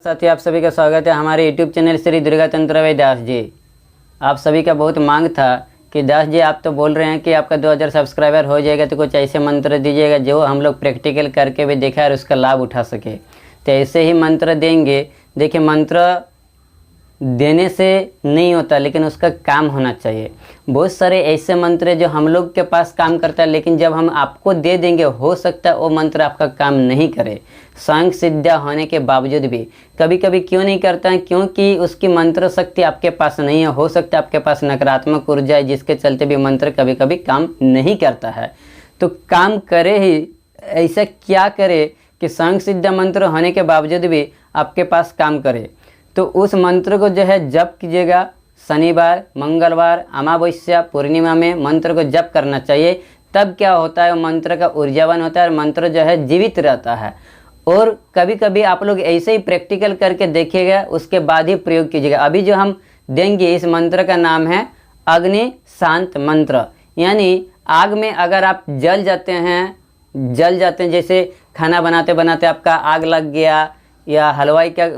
साथी आप सभी का स्वागत है हमारे YouTube चैनल श्री दुर्गा तंत्र दास जी। आप सभी का बहुत मांग था कि दास जी आप तो बोल रहे हैं कि आपका 2000 सब्सक्राइबर हो जाएगा तो कुछ ऐसे मंत्र दीजिएगा जो हम लोग प्रैक्टिकल करके भी देखा और उसका लाभ उठा सके। तो ऐसे ही मंत्र देंगे। देखिए, मंत्र देने से नहीं होता लेकिन उसका काम होना चाहिए। बहुत सारे ऐसे मंत्र जो हम लोग के पास काम करता है लेकिन जब हम आपको दे देंगे हो सकता है वो मंत्र आपका काम नहीं करे, स्वयं सिद्ध होने के बावजूद भी। कभी कभी क्यों नहीं करता है? क्योंकि उसकी मंत्र शक्ति आपके पास नहीं है। हो सकता है आपके पास नकारात्मक ऊर्जा है जिसके चलते भी मंत्र कभी कभी काम नहीं करता है। तो काम करे ही, ऐसा क्या करे कि स्वयं सिद्ध मंत्र होने के बावजूद भी आपके पास काम करे। तो उस मंत्र को जो है जप कीजिएगा। शनिवार, मंगलवार, अमावस्या, पूर्णिमा में मंत्र को जप करना चाहिए। तब क्या होता है, मंत्र का ऊर्जावान होता है और मंत्र जो है जीवित रहता है। और कभी कभी आप लोग ऐसे ही प्रैक्टिकल करके देखिएगा, उसके बाद ही प्रयोग कीजिएगा। अभी जो हम देंगे इस मंत्र का नाम है अग्नि शांत मंत्र। यानी आग में अगर आप जल जाते हैं, जैसे खाना बनाते बनाते आपका आग लग गया या हलवाई का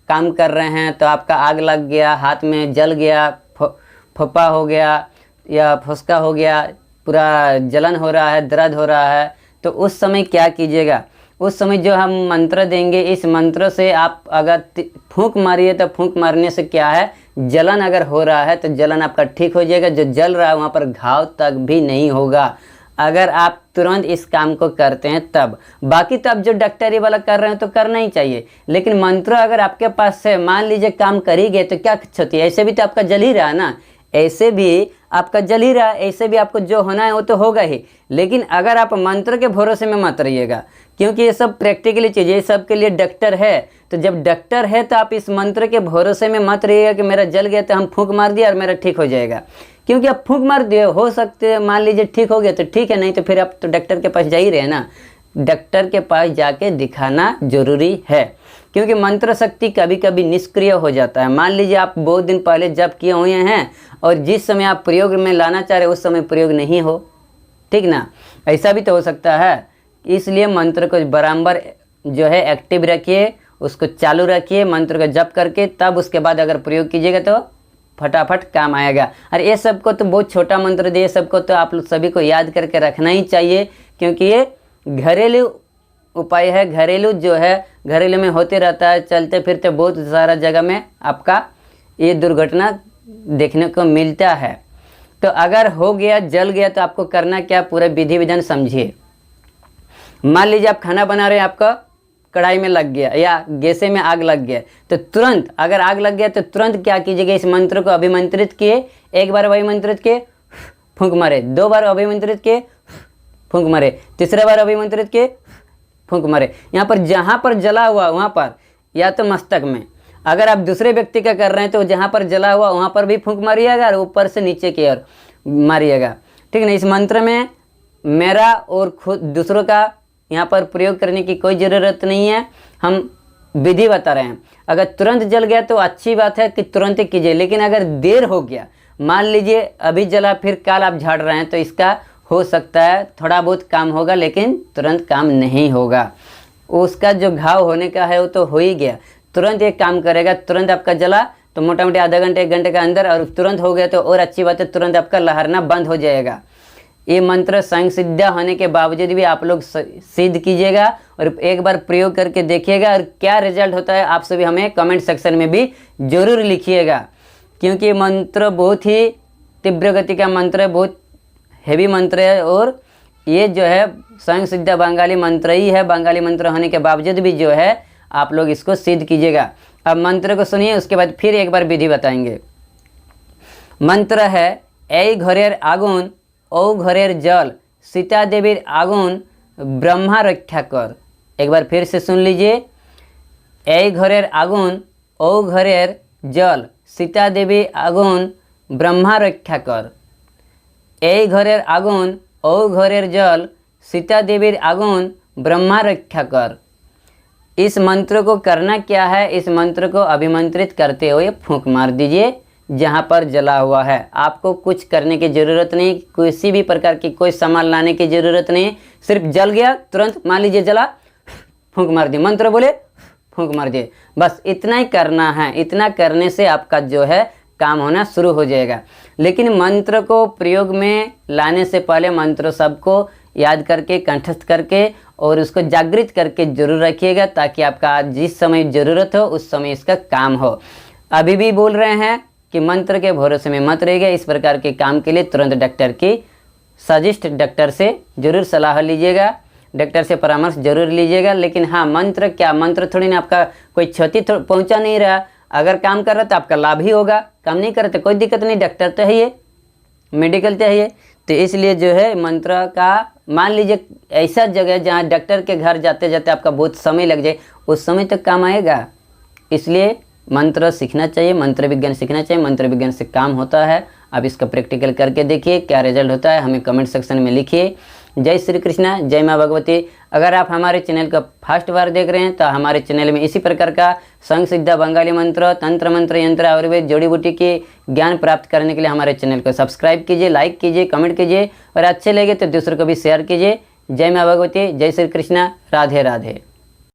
काम कर रहे हैं तो आपका आग लग गया, हाथ में जल गया, फप्पा हो गया या फुसका हो गया, पूरा जलन हो रहा है, दर्द हो रहा है, तो उस समय क्या कीजिएगा? उस समय जो हम मंत्र देंगे, इस मंत्र से आप अगर फूंक मारिए तो फूंक मारने से क्या है, जलन अगर हो रहा है तो जलन आपका ठीक हो जाएगा। जो जल रहा है वहाँ पर घाव तक भी नहीं होगा अगर आप तुरंत इस काम को करते हैं तब। बाकी तो आप जो डॉक्टरी वाला कर रहे हैं तो करना ही चाहिए, लेकिन मंत्र अगर आपके पास है, मान लीजिए काम कर ही गए तो क्या क्षति है? ऐसे भी तो आपका जल ही रहा ना, ऐसे भी आपका जल ही रहा, ऐसे भी आपको जो होना है वो तो होगा ही। लेकिन अगर आप मंत्र के भरोसे में मत रहिएगा, क्योंकि ये सब प्रैक्टिकली चीज़, ये सब के लिए डॉक्टर है। तो जब डॉक्टर है तो आप इस मंत्र के भरोसे में मत रहिएगा कि मेरा जल गया तो हम फूंक मार दिया और मेरा ठीक हो जाएगा। क्योंकि आप फूंक मार दिए, हो सकते मान लीजिए ठीक हो गया तो ठीक है, नहीं तो फिर आप तो डॉक्टर के पास जा ही रहे ना। डॉक्टर के पास जाके दिखाना जरूरी है, क्योंकि मंत्र शक्ति कभी कभी निष्क्रिय हो जाता है। मान लीजिए आप बहुत दिन पहले जप किए हुए हैं और जिस समय आप प्रयोग में लाना चाह रहे उस समय प्रयोग नहीं हो, ठीक ना, ऐसा भी तो हो सकता है। इसलिए मंत्र को बराबर जो है एक्टिव रखिए, उसको चालू रखिए मंत्र को जप करके, तब उसके बाद अगर प्रयोग कीजिएगा तो फटाफट काम आएगा। और ये सबको तो बहुत छोटा मंत्र दे, सबको तो आप लोग सभी को याद करके रखना ही चाहिए, क्योंकि ये घरेलू उपाय है। घरेलू जो है घरेलू में होते रहता है, चलते फिरते बहुत सारा जगह में आपका ये दुर्घटना देखने को मिलता है। तो अगर हो गया, जल गया, तो आपको करना क्या, पूरा विधि विधान समझिए। मान लीजिए आप खाना बना रहे हैं, आपका कढ़ाई में लग गया या गैसे में आग लग गया, तो तुरंत अगर आग लग गया तो तुरंत क्या कीजिएगा, इस मंत्र को अभिमंत्रित किए, एक बार अभिमंत्रित किए फूंक मारे, 2 बार अभिमंत्रित किए फूंक मारे, तीसरा बार अभिमंत्रित किए फूंक मारे। यहाँ पर जहाँ पर जला हुआ वहाँ पर, या तो मस्तक में, अगर आप दूसरे व्यक्ति का कर रहे हैं तो जहाँ पर जला हुआ वहाँ पर भी फूंक मारिएगा और ऊपर से नीचे की ओर मारिएगा, ठीक है ना। इस मंत्र में मेरा और खुद दूसरों का यहाँ पर प्रयोग करने की कोई ज़रूरत नहीं है, हम विधि बता रहे हैं। अगर तुरंत जल गया तो अच्छी बात है कि तुरंत ही कीजिए, लेकिन अगर देर हो गया, मान लीजिए अभी जला फिर कल आप झाड़ रहे हैं, तो इसका हो सकता है थोड़ा बहुत काम होगा लेकिन तुरंत काम नहीं होगा। उसका जो घाव होने का है वो तो हो ही गया, तुरंत एक काम करेगा। तुरंत आपका जला तो मोटा मोटी आधा घंटे 1 घंटे का अंदर, और तुरंत हो गया तो और अच्छी बात है, तुरंत आपका लहरना बंद हो जाएगा। ये मंत्र स्वयं सिद्ध होने के बावजूद भी आप लोग सिद्ध कीजिएगा और एक बार प्रयोग करके देखिएगा, और क्या रिजल्ट होता है आप सभी हमें कमेंट सेक्शन में भी जरूर लिखिएगा। क्योंकि ये मंत्र बहुत ही तीव्र गति का मंत्र है, बहुत हैवी मंत्र है, और ये जो है स्वयं सिद्ध बंगाली मंत्र ही है। बंगाली मंत्र होने के बावजूद भी जो है आप लोग इसको सिद्ध कीजिएगा। अब मंत्र को सुनिए, उसके बाद फिर एक बार विधि बताएंगे। मंत्र है এই ঘরের আগুন ও ঘরের जल सीता देवीर आगुन ब्रह्मा रक्षा कर। एक बार फिर से सुन लीजिए। এই ঘরের आगुन ও ঘরের जल सीता देवी आगुन ब्रह्मा रक्षा कर। এই ঘরের आगुन ও ঘরের जल सीता देवीर आगुन ब्रह्मा रक्षा कर। इस मंत्र को करना क्या है, इस मंत्र को अभिमंत्रित करते हुए फूंक मार दीजिए जहाँ पर जला हुआ है। आपको कुछ करने की ज़रूरत नहीं, किसी भी प्रकार की कोई सामान लाने की ज़रूरत नहीं, सिर्फ जल गया तुरंत, मान लीजिए जला, फूंक मार दी, मंत्र बोले फूंक मार दिए, बस इतना ही करना है। इतना करने से आपका जो है काम होना शुरू हो जाएगा। लेकिन मंत्र को प्रयोग में लाने से पहले मंत्र सबको याद करके, कंठस्थ करके और उसको जागृत करके जरूर रखिएगा, ताकि आपका जिस समय ज़रूरत हो उस समय इसका काम हो। अभी भी बोल रहे हैं कि मंत्र के भरोसे में मत रहिएगा। इस प्रकार के काम के लिए तुरंत डॉक्टर की सजेस्ट डॉक्टर से जरूर सलाह लीजिएगा, डॉक्टर से परामर्श जरूर लीजिएगा। लेकिन हाँ, मंत्र क्या, मंत्र थोड़ी ना आपका कोई क्षति पहुंचा नहीं रहा। अगर काम कर रहा तो आपका लाभ ही होगा, काम नहीं कर रहा तो कोई दिक्कत नहीं, डॉक्टर तो है ये, मेडिकल चाहिए। तो इसलिए जो है मंत्र का, मान लीजिए ऐसा जगह जहाँ डॉक्टर के घर जाते जाते आपका बहुत समय लग जाए, उस समय तक काम आएगा। इसलिए मंत्र सीखना चाहिए, मंत्र विज्ञान सीखना चाहिए। मंत्र विज्ञान से काम होता है। आप इसका प्रैक्टिकल करके देखिए क्या रिजल्ट होता है, हमें कमेंट सेक्शन में लिखिए। जय श्री कृष्णा, जय माँ भगवती। अगर आप हमारे चैनल का फर्स्ट बार देख रहे हैं तो हमारे चैनल में इसी प्रकार का संग सिद्धा बंगाली मंत्र, तंत्र मंत्र, यंत्र, आयुर्वेद, जड़ी बूटी के ज्ञान प्राप्त करने के लिए हमारे चैनल को सब्सक्राइब कीजिए, लाइक कीजिए, कमेंट कीजिए और अच्छे लगे तो दूसरों को भी शेयर कीजिए। जय माँ भगवती, जय श्री कृष्णा, राधे राधे।